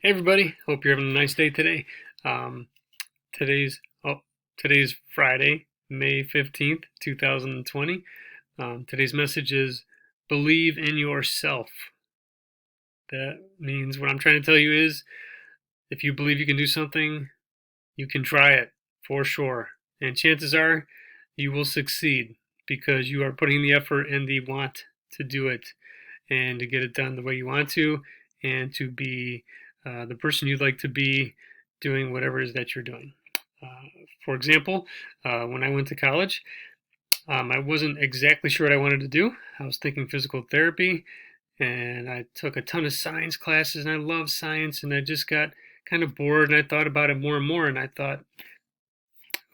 Hey everybody, hope you're having a nice day today. Um, today's oh, today's Friday, May 15th, 2020. Today's message is believe in yourself. That means what I'm trying to tell you is if you believe you can do something, you can try it for sure. And chances are you will succeed because you are putting the effort and the want to do it and to get it done the way you want to and to be the person you'd like to be doing whatever it is that you're doing. For example, when I went to college, I wasn't exactly sure what I wanted to do. I was thinking physical therapy, and I took a ton of science classes, and I love science, and I just got kind of bored, and I thought about it more and more, and I thought,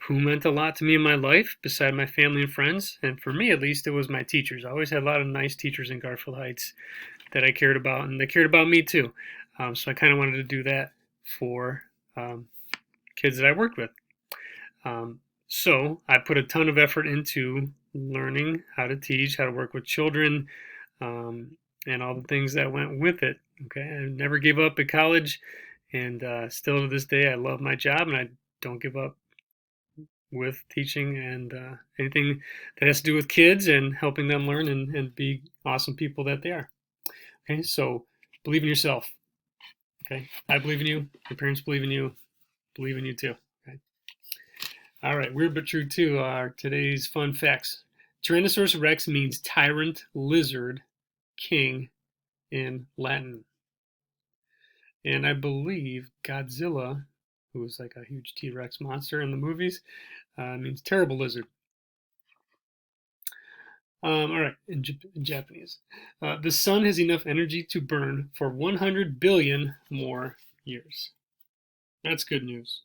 who meant a lot to me in my life beside my family and friends? And for me, at least, it was my teachers. I always had a lot of nice teachers in Garfield Heights that I cared about, and they cared about me too. So I kind of wanted to do that for kids that I worked with. So I put a ton of effort into learning how to teach, how to work with children, and all the things that went with it. Okay, I never gave up at college, and still to this day, I love my job, and I don't give up with teaching and anything that has to do with kids and helping them learn and be awesome people that they are. Okay, so believe in yourself. Okay, I believe in you. Your parents believe in you. Believe in you too. Okay. All right, weird but true too are today's fun facts. Tyrannosaurus rex means tyrant lizard king in Latin. And I believe Godzilla, who was like a huge T Rex monster in the movies, means terrible lizard. All right, in Japanese. The sun has enough energy to burn for 100 billion more years. That's good news.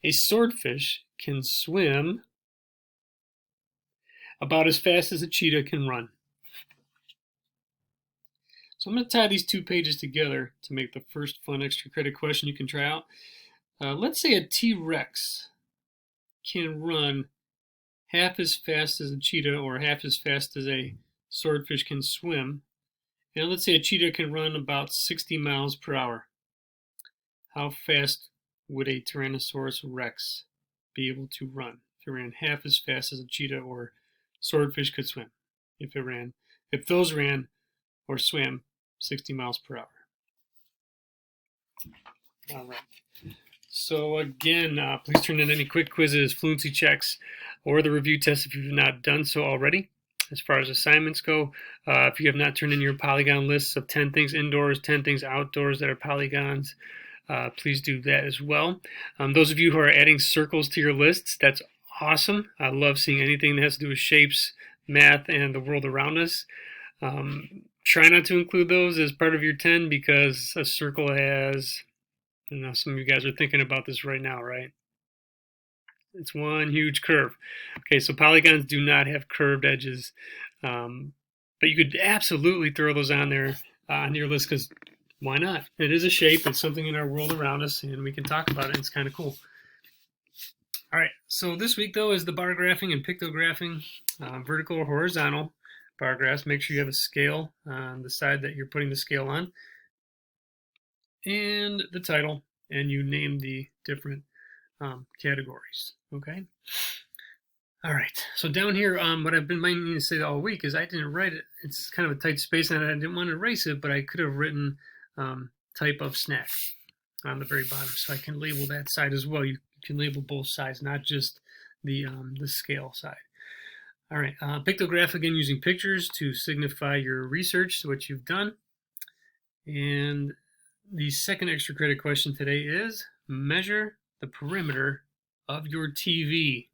A swordfish can swim about as fast as a cheetah can run. So I'm going to tie these two pages together to make the first fun extra credit question you can try out. Let's say a T-Rex can run half as fast as a cheetah or half as fast as a swordfish can swim. And let's say a cheetah can run about 60 miles per hour. How fast would a Tyrannosaurus Rex be able to run if it ran half as fast as a cheetah or swordfish could swim? If those ran or swam 60 miles per hour. All right. So again, please turn in any quick quizzes, fluency checks, or the review test if you've not done so already. As far as assignments go, if you have not turned in your polygon lists of 10 things indoors, 10 things outdoors that are polygons, please do that as well. Those of you who are adding circles to your lists, that's awesome. I love seeing anything that has to do with shapes, math, and the world around us. Try not to include those as part of your 10 because a circle has, some of you guys are thinking about this right now, right? It's one huge curve. Okay, so polygons do not have curved edges, but you could absolutely throw those on there on your list because why not? It is a shape. It's something in our world around us, and we can talk about it. It's kind of cool. All right, so this week, though, is the bar graphing and pictographing, vertical or horizontal bar graphs. Make sure you have a scale on the side that you're putting the scale on, and the title, and you name the different categories, okay? All right, so down here, what I've been meaning to say all week is I didn't write it. It's kind of a tight space, and I didn't want to erase it, but I could have written type of snack on the very bottom, so I can label that side as well. You can label both sides, not just the scale side. All right, pictograph again using pictures to signify your research, what you've done. And the second extra credit question today is measure the perimeter of your TV.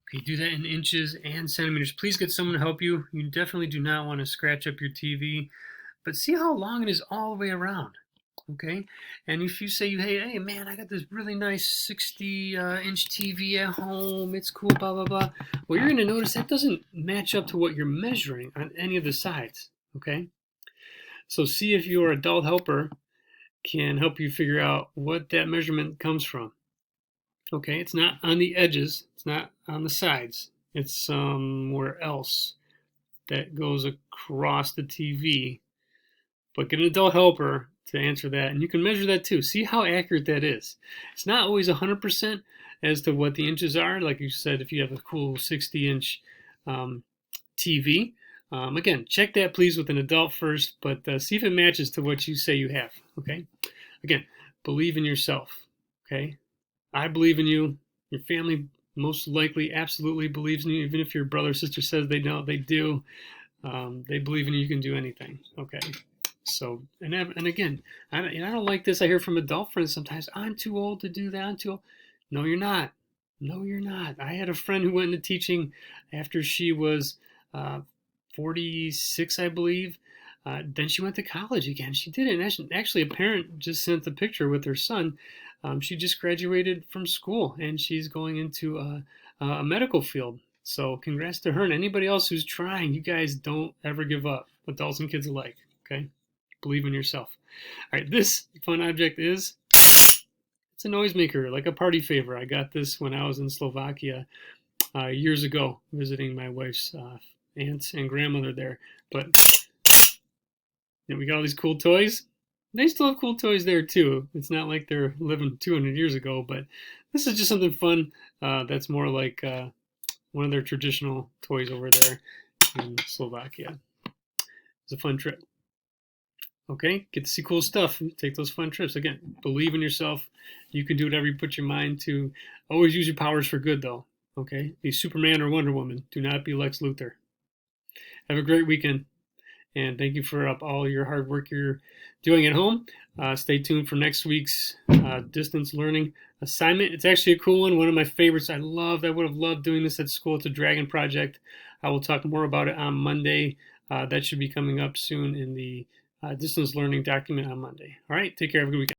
Okay, do that in inches and centimeters. Please get someone to help you. You definitely do not want to scratch up your TV, but see how long it is all the way around. Okay, and if you say, hey man, I got this really nice 60-inch TV at home, it's cool, blah blah blah. Well, you're going to notice that doesn't match up to what you're measuring on any of the sides. Okay, so see if your adult helper can help you figure out what that measurement comes from. Okay, it's not on the edges, it's not on the sides, it's somewhere else. that goes across the TV, but get an adult helper to answer that, and you can measure that too. See how accurate that is. It's not always 100% as to what the inches are. Like you said, if you have a cool 60-inch TV, again, check that please with an adult first, but see if it matches to what you say you have. Okay. Again, believe in yourself. Okay. I believe in you. Your family most likely absolutely believes in you, even if your brother or sister says they don't. They do. They believe in you. You can do anything. Okay. So, and again, I don't like this. I hear from adult friends sometimes, I'm too old to do that. I'm too old. No, you're not. No, you're not. I had a friend who went into teaching after she was 46, I believe. Then she went to college again. She did it. And actually, a parent just sent the picture with her son. She just graduated from school and she's going into a medical field. So congrats to her and anybody else who's trying. You guys don't ever give up, adults and kids alike. Okay? Believe in yourself. All right, this fun object is, it's a noisemaker, like a party favor. I got this when I was in Slovakia years ago, visiting my wife's aunt and grandmother there. But we got all these cool toys. They still have cool toys there too. It's not like they're living 200 years ago, but this is just something fun that's more like one of their traditional toys over there in Slovakia. It's a fun trip. Okay, get to see cool stuff. Take those fun trips. Again, believe in yourself. You can do whatever you put your mind to. Always use your powers for good, though. Okay, be Superman or Wonder Woman. Do not be Lex Luthor. Have a great weekend, and thank you for all your hard work you're doing at home. Stay tuned for next week's distance learning assignment. It's actually a cool one of my favorites. I would have loved doing this at school. It's a Dragon project. I will talk more about it on Monday. That should be coming up soon in the distance learning document on Monday. All right, take care. Have a good weekend.